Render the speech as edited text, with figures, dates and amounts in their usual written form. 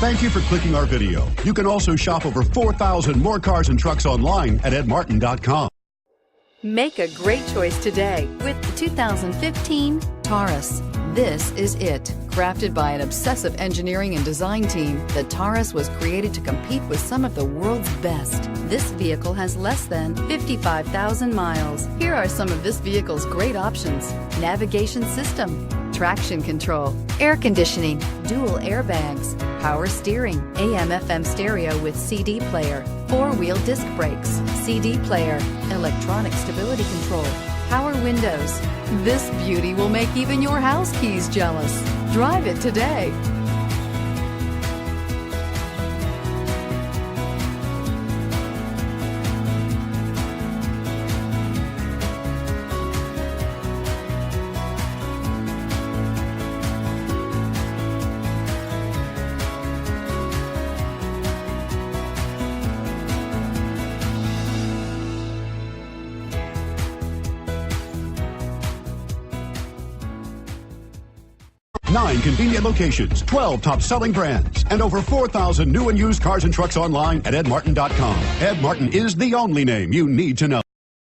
Thank you for clicking our video. You can also shop over 4,000 more cars and trucks online at edmartin.com. Make a great choice today with the 2015 Taurus. This is it. Crafted by an obsessive engineering and design team, the Taurus was created to compete with some of the world's best. This vehicle has less than 55,000 miles. Here are some of this vehicle's great options: navigation system, traction control, air conditioning, dual airbags, power steering, AM/FM stereo with CD player, four-wheel disc brakes, CD player, electronic stability control, power windows. This beauty will make even your house keys jealous. Drive it today. Nine convenient locations, 12 top-selling brands, and over 4,000 new and used cars and trucks online at edmartin.com. Ed Martin is the only name you need to know.